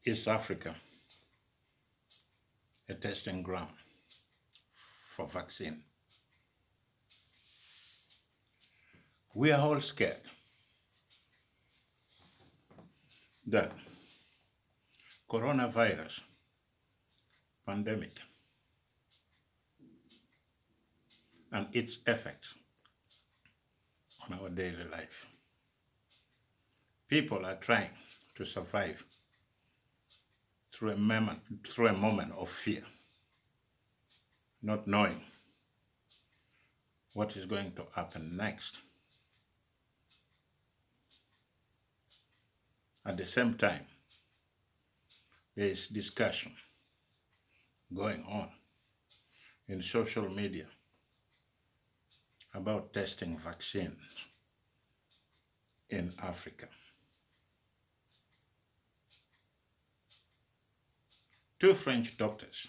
East Africa a testing ground for vaccine. We are all scared that coronavirus pandemic and its effects on our daily life. People are trying to survive through a moment of fear, not knowing what is going to happen next. At the same time, there is discussion going on in social media about testing vaccines in Africa. Two French doctors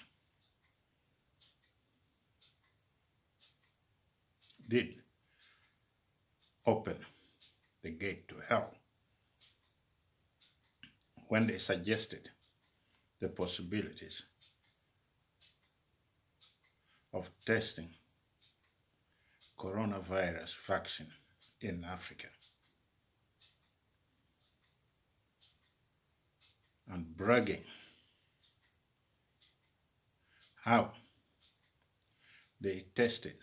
did open the gate to hell when they suggested the possibilities of testing coronavirus vaccine in Africa and bragging how they tested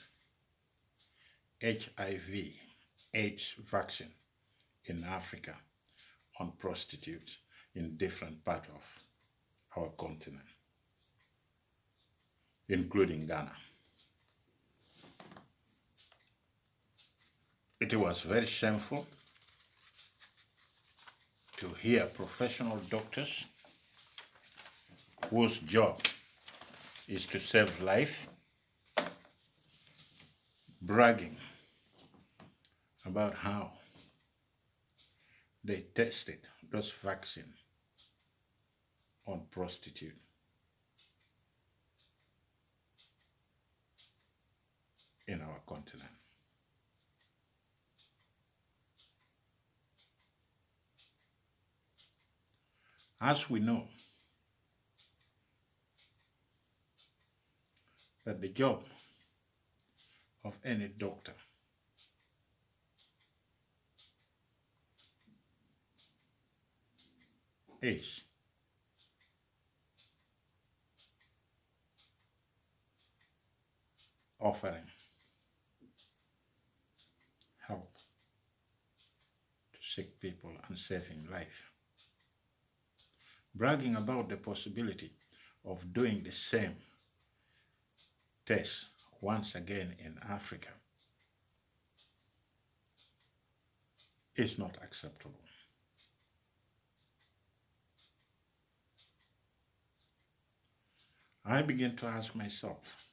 HIV/AIDS vaccine in Africa on prostitutes in different parts of our continent, including Ghana. It was very shameful to hear professional doctors whose job is to save life bragging about how they tested those vaccines on prostitutes. In our continent. As we know that the job of any doctor is offering help to sick people and saving life. Bragging about the possibility of doing the same test once again in Africa is not acceptable. I begin to ask myself,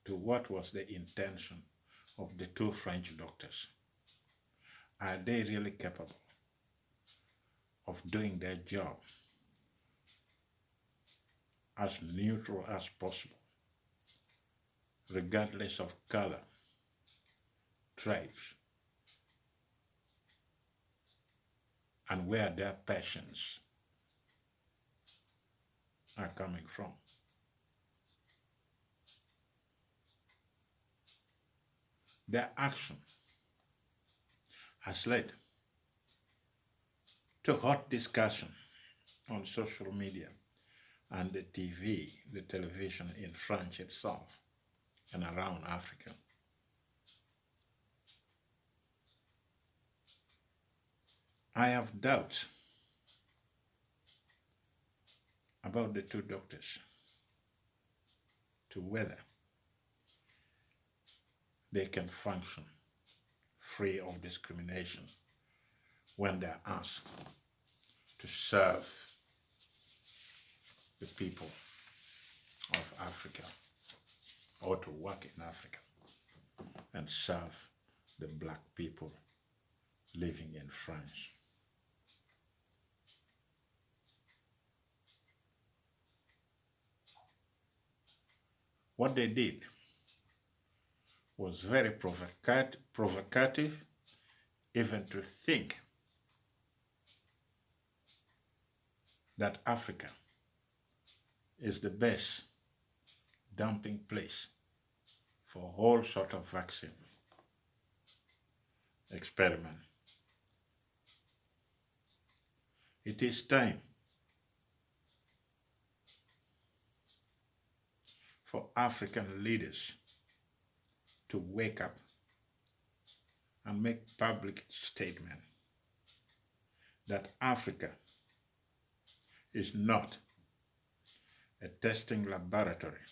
what was the intention of the two French doctors? Are they really capable of doing their job as neutral as possible, regardless of color, tribes, and where their passions are coming from? Their action has led to hot discussion on social media and the television in France itself and around Africa. I have doubts about the two doctors to whether they can function free of discrimination when they're asked to serve the people of Africa or to work in Africa and serve the black people living in France. What they did was very provocative, even to think that Africa is the best dumping place for all sort of vaccine experiment. It is time for African leaders to wake up and make public statement that Africa is not a testing laboratory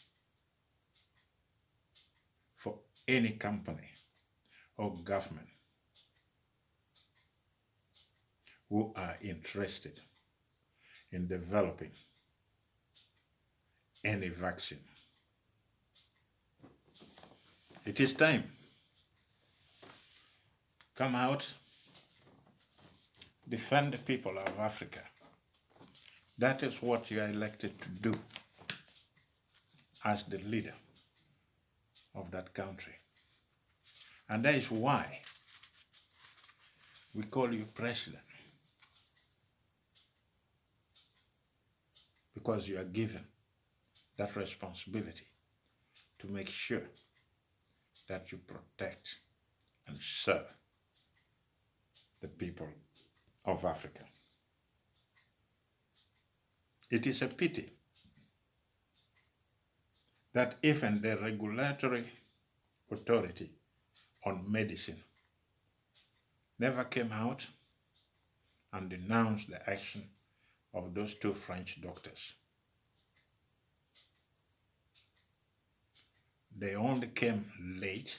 for any company or government who are interested in developing any vaccine. It is time. Come out, defend the people of Africa. That is what you are elected to do as the leader of that country. And that is why we call you president. Because you are given that responsibility to make sure that you protect and serve the people of Africa. It is a pity that even the regulatory authority on medicine never came out and denounced the action of those two French doctors. They only came late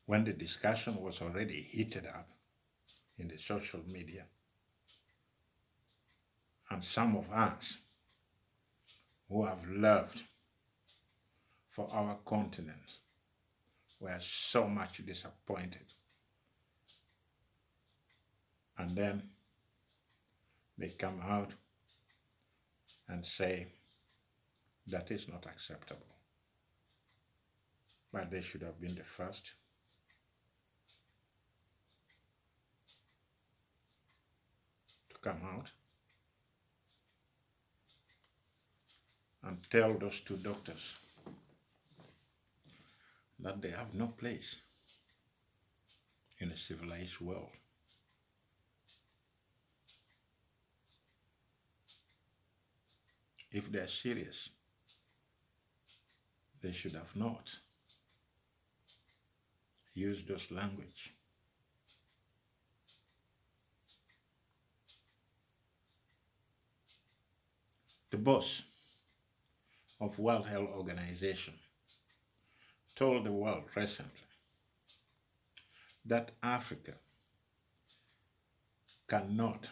when the discussion was already heated up in the social media. And some of us who have loved for our continent were so much disappointed. And then they come out and say that is not acceptable. But they should have been the first to come out and tell those two doctors that they have no place in a civilized world. If they're serious, they should have not used those language. The boss of World Health Organization told the world recently that Africa cannot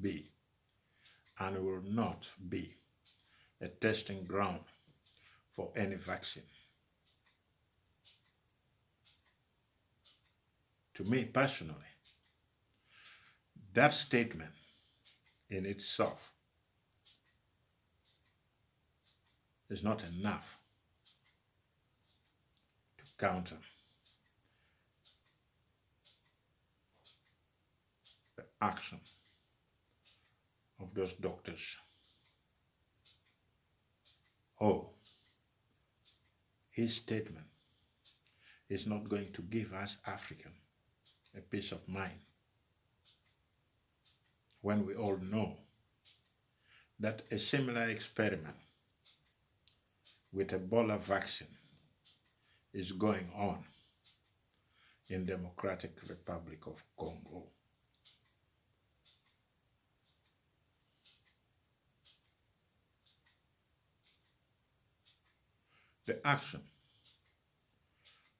be and will not be a testing ground for any vaccine. To me personally, that statement in itself is not enough to counter the action of those doctors. Oh, his statement is not going to give us African a peace of mind when we all know that a similar experiment with Ebola vaccine is going on in Democratic Republic of Congo. The action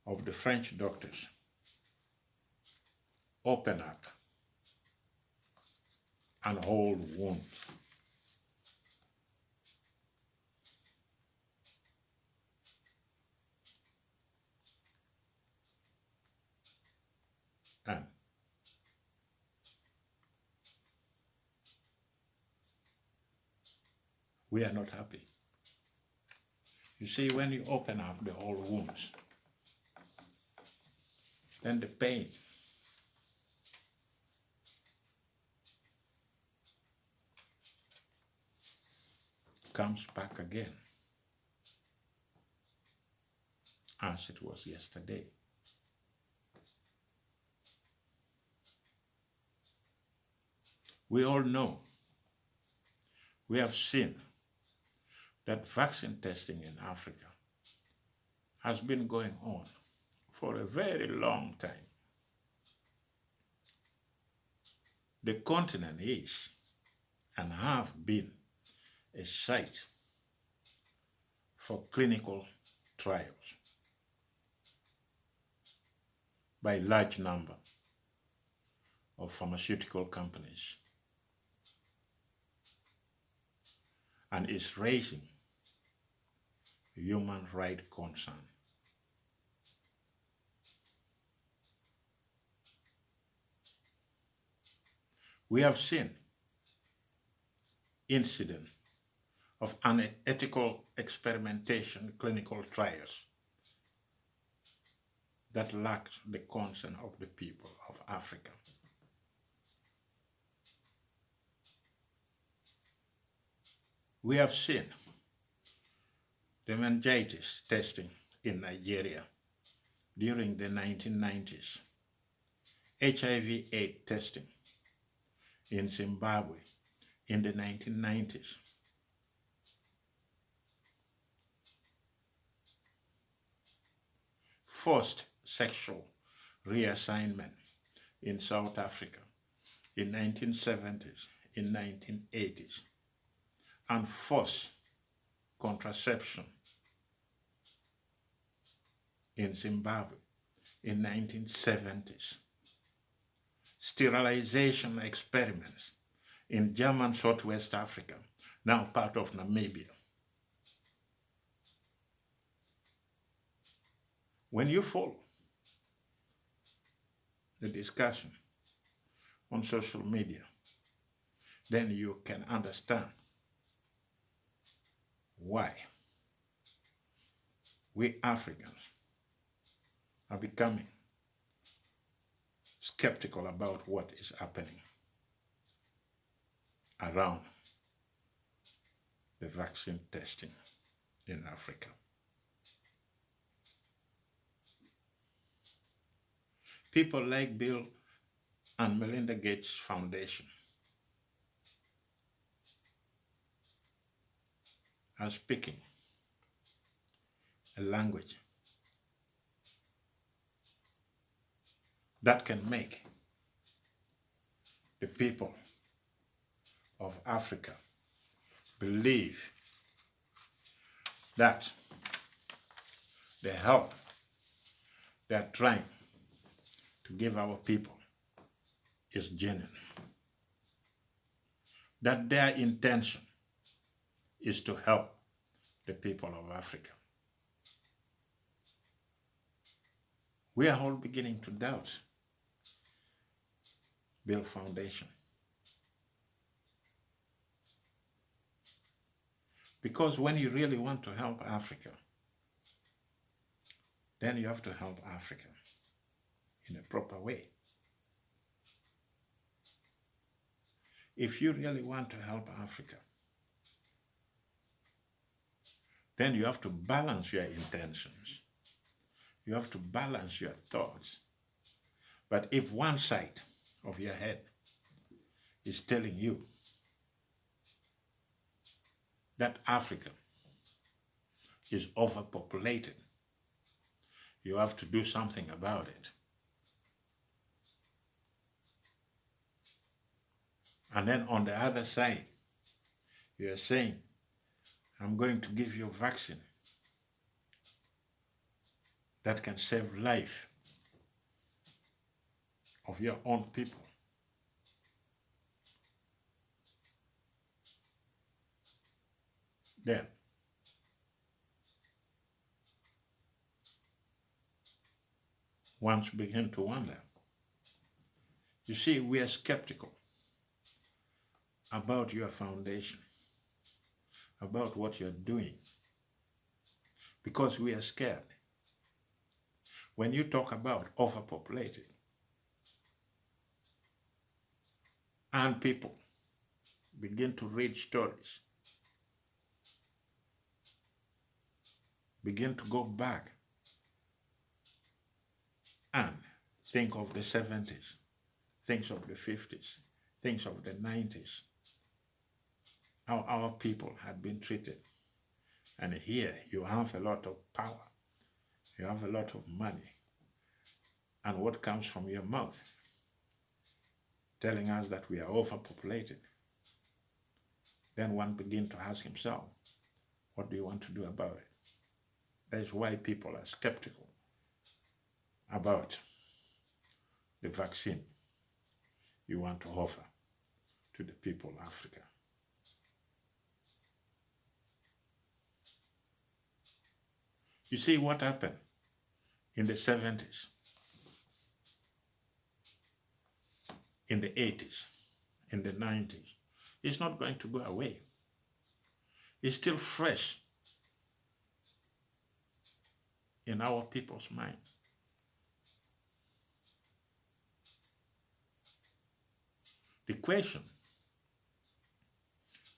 of the French doctors open up an old wound. And we are not happy. You see, when you open up the whole wounds, then the pain comes back again as it was yesterday. We all know, we have seen that vaccine testing in Africa has been going on for a very long time. The continent is and have been a site for clinical trials by a large number of pharmaceutical companies, and is raising human rights concern. We have seen incidents of unethical experimentation clinical trials that lacked the consent of the people of Africa. We have seen the meningitis testing in Nigeria during the 1990s, HIV/AIDS testing in Zimbabwe in the 1990s, forced sexual reassignment in South Africa in 1970s, in 1980s, and forced contraception in Zimbabwe in 1970s. Sterilization experiments in German Southwest Africa, now part of Namibia. When you follow the discussion on social media, then you can understand why we Africans are becoming skeptical about what is happening around the vaccine testing in Africa. People like Bill and Melinda Gates Foundation are speaking a language that can make the people of Africa believe that the help they are trying to give our people is genuine, that their intention is to help the people of Africa. We are all beginning to doubt Bill Foundation, because when you really want to help Africa, then you have to help Africa in a proper way. If you really want to help Africa, then you have to balance your intentions. You have to balance your thoughts. But if one side of your head is telling you that Africa is overpopulated, you have to do something about it. And then on the other side, you are saying, I'm going to give you a vaccine that can save life of your own people. Then, one begin to wonder. You see, we are skeptical about your foundation, about what you're doing, because we are scared. When you talk about overpopulated, and people begin to read stories, begin to go back and think of the 70s, think of the 50s, think of the 90s, how our people had been treated. And here you have a lot of power, you have a lot of money, and what comes from your mouth telling us that we are overpopulated, then one begins to ask himself, what do you want to do about it? That is why people are skeptical about the vaccine you want to offer to the people of Africa. You see what happened in the 70s, in the 80s, in the 90s. It's not going to go away. It's still fresh in our people's mind. The question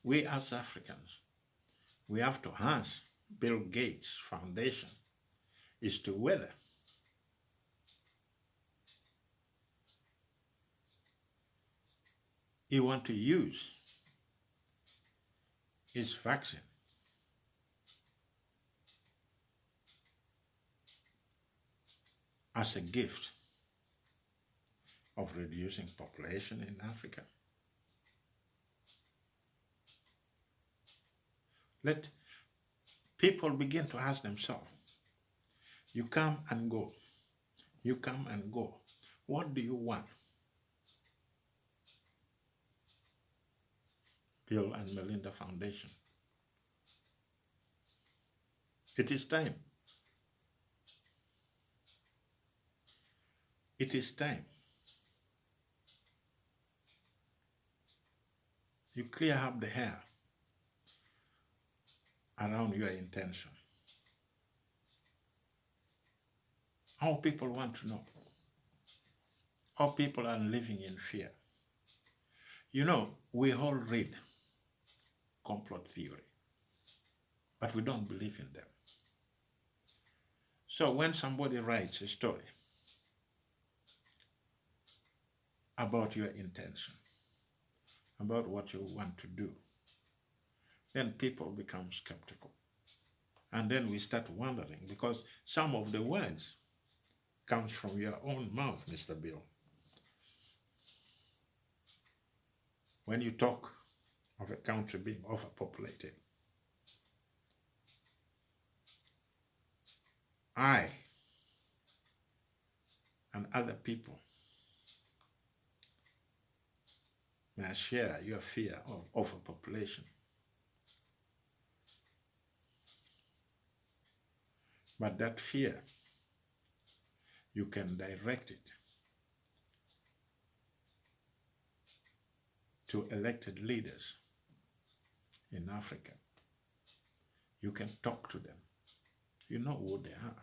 we as Africans, we have to ask Bill Gates Foundation is to whether he want to use his vaccine as a gift of reducing population in Africa. Let people begin to ask themselves, you come and go, you come and go. What do you want? Bill and Melinda Foundation. It is time. It is time. You clear up the hair around your intention. How people want to know. How people are living in fear. You know, we all read complot theory, but we don't believe in them. So when somebody writes a story about your intention, about what you want to do, then people become skeptical. And then we start wondering, because some of the words comes from your own mouth, Mr. Bill. When you talk of a country being overpopulated, I and other people may share your fear of overpopulation. But that fear, you can direct it to elected leaders in Africa. You can talk to them. You know who they are.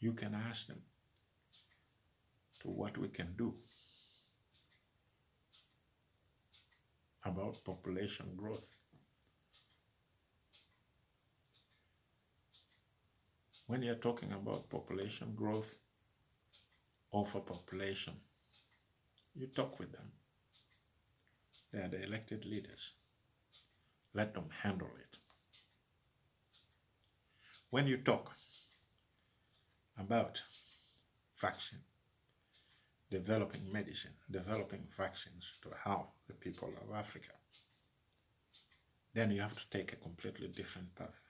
You can ask them to what we can do about population growth. When you're talking about population growth, overpopulation, you talk with them. They are the elected leaders. Let them handle it. When you talk about vaccine, developing medicine, developing vaccines to help the people of Africa, then you have to take a completely different path.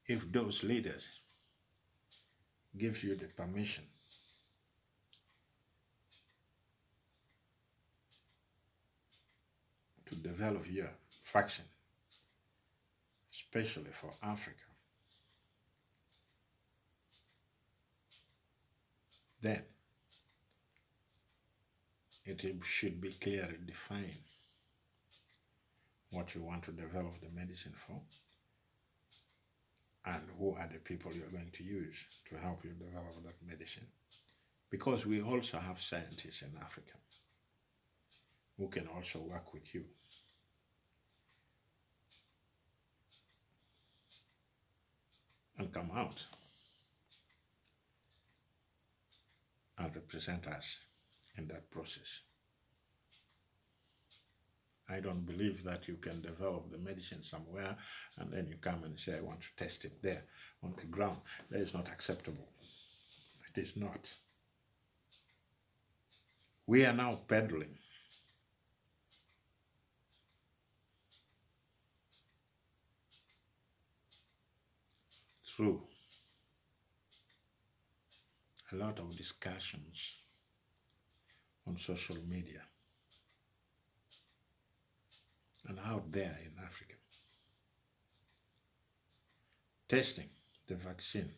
If those leaders give you the permission to develop your vaccine, especially for Africa, then it should be clearly defined what you want to develop the medicine for, and who are the people you're going to use to help you develop that medicine. Because we also have scientists in Africa who can also work with you. And come out and represent us in that process. I don't believe that you can develop the medicine somewhere and then you come and say, I want to test it there on the ground. That is not acceptable. It is not. We are now peddling through a lot of discussions on social media and out there in Africa, testing the vaccine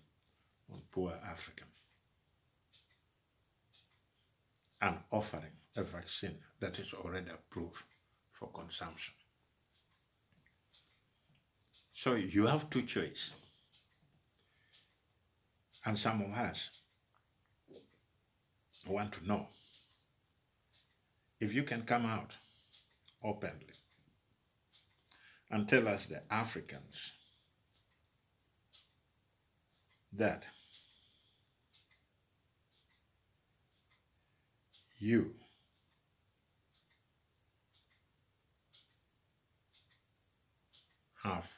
on poor Africa and offering a vaccine that is already approved for consumption. So you have two choices. And some of us want to know if you can come out openly and tell us, the Africans, that you have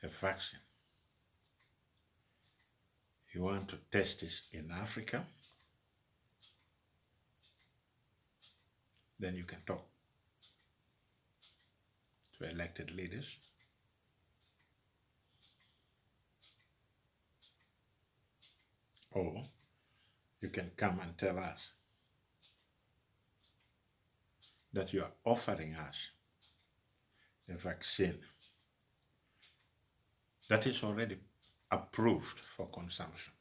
a vaccine. You want to test it in Africa, then you can talk to elected leaders, or you can come and tell us that you are offering us a vaccine that is already approved for consumption.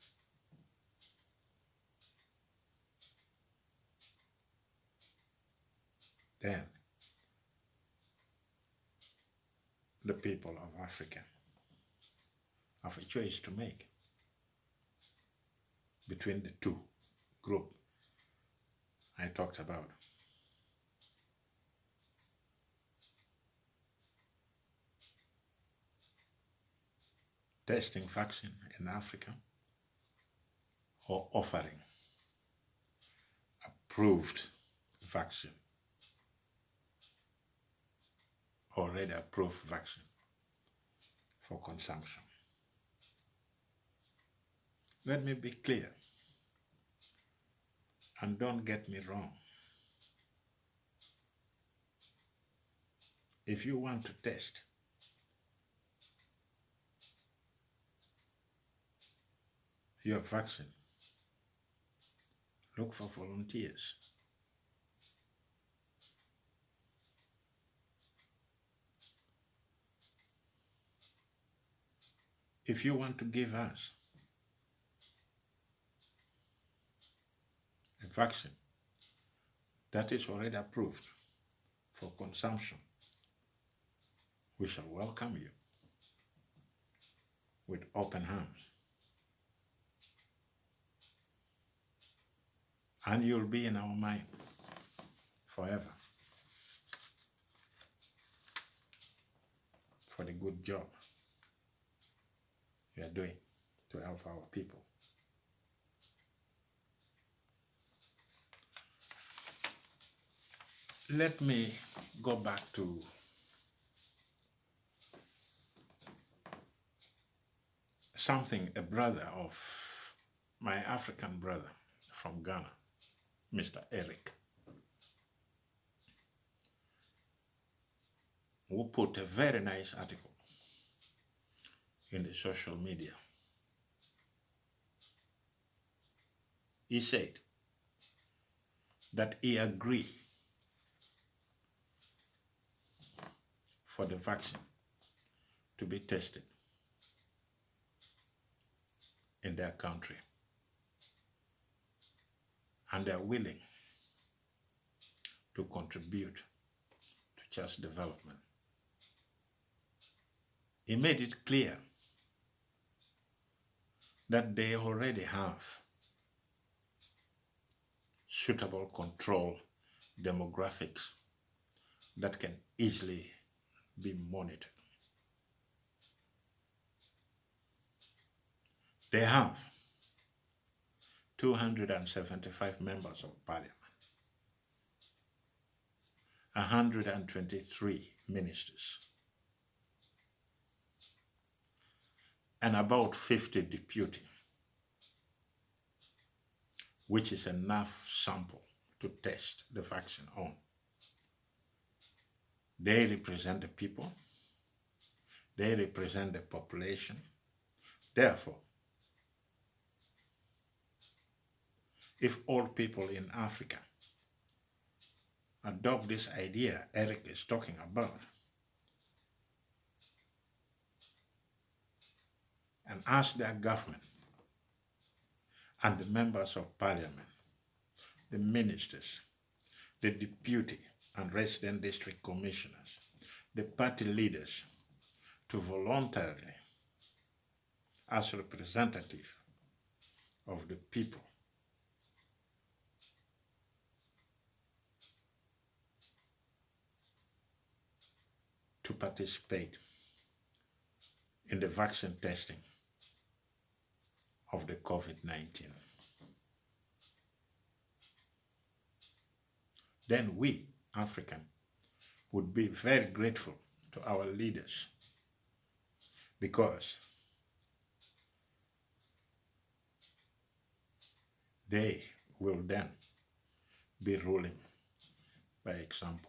Then the people of Africa have a choice to make between the two groups I talked about. Testing vaccine in Africa or offering approved vaccine, already approved vaccine for consumption. Let me be clear, and don't get me wrong. If you want to test your vaccine, look for volunteers. If you want to give us a vaccine that is already approved for consumption, we shall welcome you with open arms. And you'll be in our mind forever for the good job you are doing to help our people. Let me go back to something a brother of my African brother from Ghana, Mr. Eric, who put a very nice article in the social media. He said that he agreed for the vaccine to be tested in their country, and they're willing to contribute to just development he made it clear that they already have suitable control demographics that can easily be monitored. They have 275 members of parliament, 123 ministers, and about 50 deputy, which is enough sample to test the vaccine on. They represent the people, they represent the population. Therefore, if all people in Africa adopt this idea Eric is talking about and ask their government and the members of parliament, the ministers, the deputy and resident district commissioners, the party leaders, to voluntarily, as representative of the people, to participate in the vaccine testing of the COVID-19. Then we, African, would be very grateful to our leaders, because they will then be ruling by examples.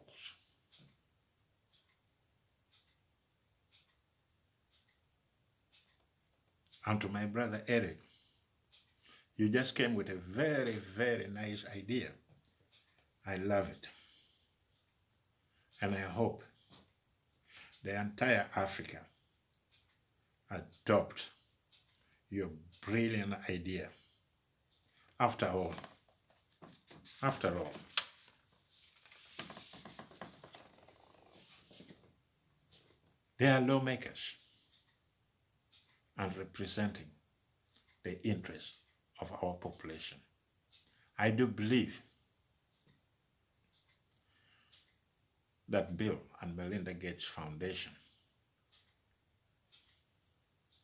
And to my brother Eric, you just came with a very, very nice idea. I love it. And I hope the entire Africa adopt your brilliant idea. After all, they are lawmakers and representing the interests of our population. I do believe that Bill and Melinda Gates Foundation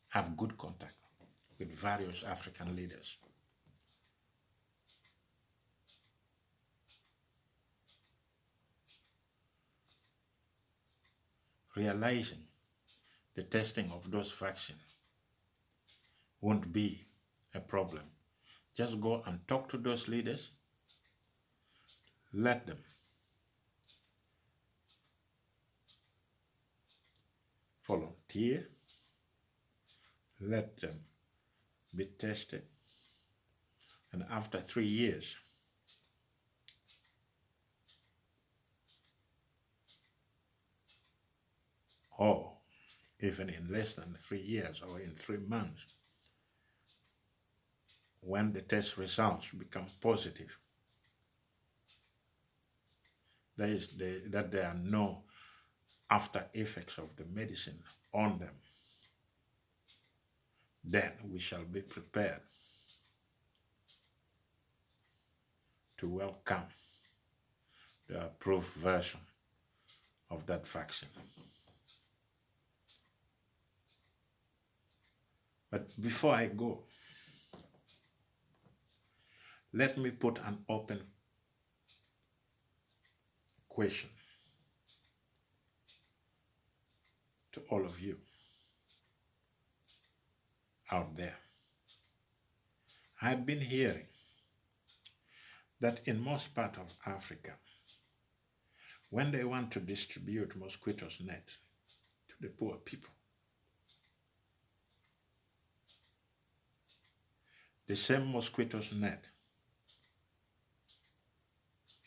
have good contact with various African leaders. Realizing the testing of those vaccines won't be a problem. Just go and talk to those leaders. Let them volunteer. Let them be tested. And after 3 years, or even in less than 3 years or in 3 months, when the test results become positive, that there are no after effects of the medicine on them, then we shall be prepared to welcome the approved version of that vaccine. But before I go, let me put an open question to all of you out there. I've been hearing that in most parts of Africa, when they want to distribute mosquitoes net to the poor people, the same mosquitoes net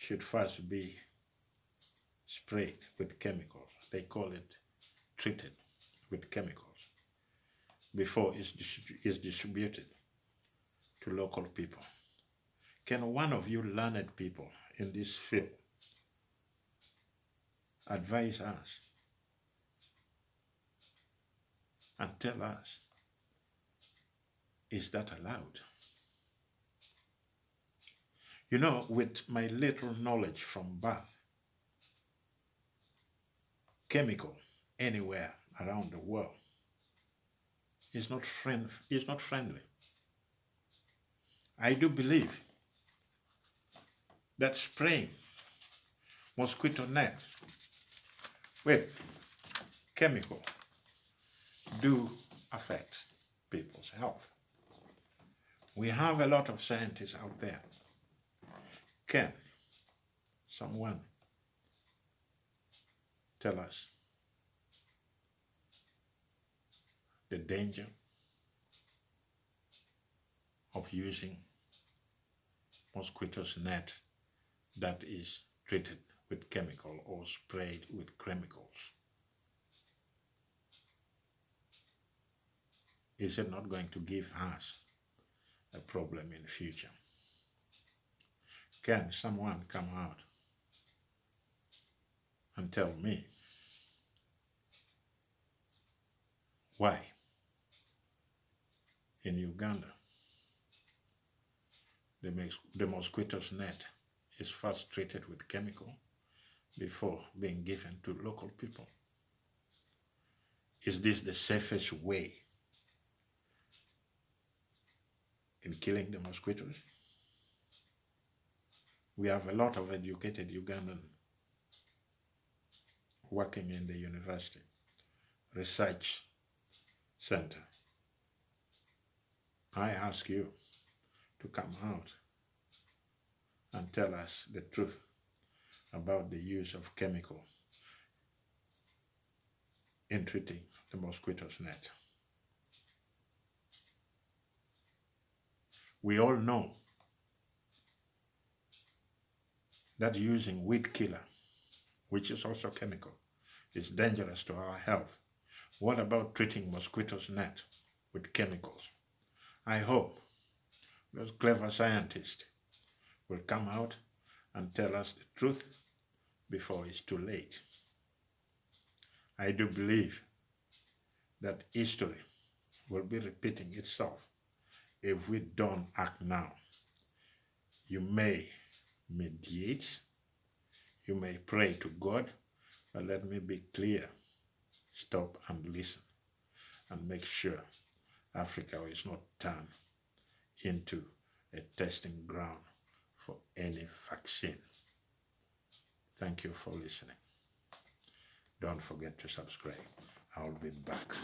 should first be sprayed with chemicals. They call it treated with chemicals before it's distributed to local people. Can one of you learned people in this field advise us and tell us, is that allowed? You know, with my little knowledge from birth, chemical anywhere around the world is not friendly. I do believe that spraying mosquito net with chemical do affect people's health. We have a lot of scientists out there. Can someone tell us the danger of using mosquitoes net that is treated with chemical or sprayed with chemicals? Is it not going to give us a problem in the future? Can someone come out and tell me why in Uganda the mosquitoes net is first treated with chemical before being given to local people? Is this the safest way in killing the mosquitoes? We have a lot of educated Ugandan working in the university research center. I ask you to come out and tell us the truth about the use of chemical in treating the mosquitoes net. We all know that using weed killer, which is also chemical, is dangerous to our health. What about treating mosquitoes net with chemicals? I hope those clever scientists will come out and tell us the truth before it's too late. I do believe that history will be repeating itself if we don't act now. You may mediate, you may pray to God, but let me be clear. Stop and listen and make sure Africa is not turned into a testing ground for any vaccine. Thank you for listening. Don't forget to subscribe. I'll be back.